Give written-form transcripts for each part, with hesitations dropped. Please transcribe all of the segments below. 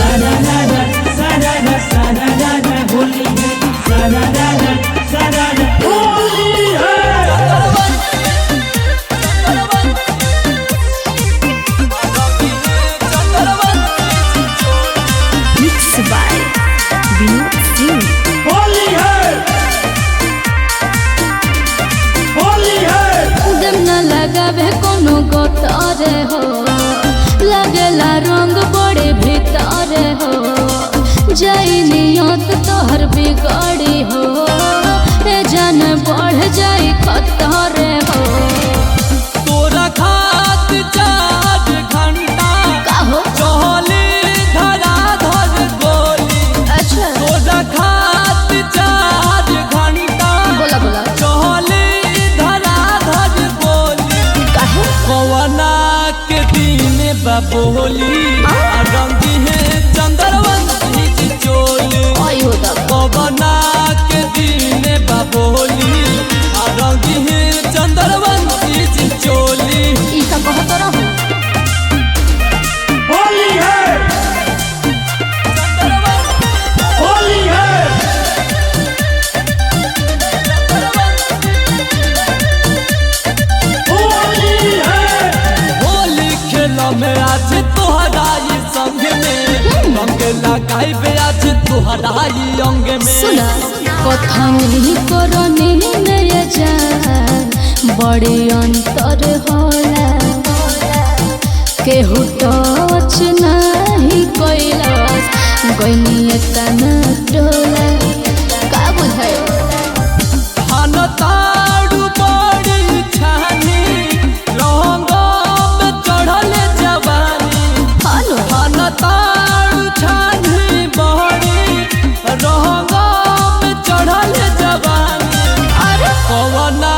सारारा सारारा सारारा होली है सारारा सारारा होली है। Mixed by Vinod Singh। Holi है होली है। दम न लगावे कोनो गोतारे हो, लगेला रंग बड़े भीतर हो, जाई नियत तोहर बिगाड़ी हो, ए जान बढ़ जाई खतर हो। तोरा खात 4 घंटा काहो चहली धरा धर गोली। अच्छा तोरा खात 4 घंटा बोला बोला चहली धरा धर गोली। काहे कवना के दिन बबोली रंगी है चंद्रवंशी की चोली। आई होता कवना के दिन बबोली रंगी है चंद्रवंशी की चोली। ई का कहत रहो होली है होली है। होली है होली खेला में आज तोहरा ये संग में रंग लगाई बे आज तोहरा ये अंग में। सुना कथनी करनी मेरे जान बड़े अंतर होला, केहू टच नहीं कैलस गनिया तना टोला। का बुझायो खान ताड़ू बड़ी छानी रंग में चढ़ल जवानी। हालो खान ताड़ू छानी बड़ी रंग में चढ़ल जवानी। अरे कवना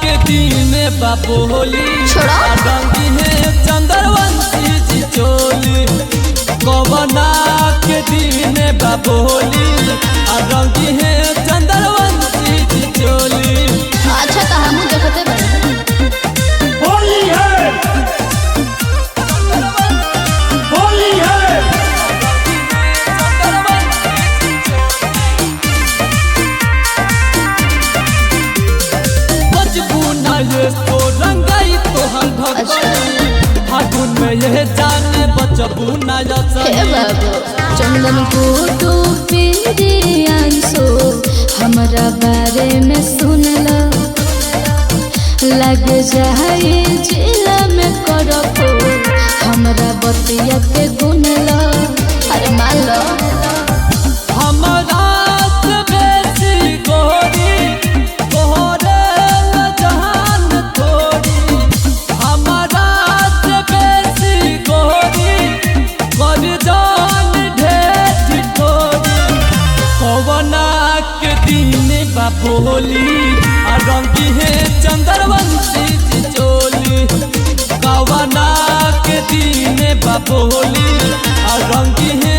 के दिन बबोली छोड़ा। रंगी है चंद्रवंशी जी चोली। कवना के दिन बबोली रंगी है चंद्रवंशी जी चोली। अच्छा तो हम देखते बने होली है होली है। बचपना ये तो रंगाई तोहर भगवान फागुन में ये जाने बचबू ना हे बाबू चंदन को तो पिरियांसो हमरा बारे में सुन लो, लग जाए जिला में करफो हमरा बतिया के गुन लो। अरे मान लो हमरा से बेसी गोरी तोहरे जहान थोड़ी। हमरा से बेसी गोरी कर जान ढेर थोड़ी। कवना के दिन बबोली रंगी है चंद्रवंशी जी चोली। कवना के दिन बबोली रंगी है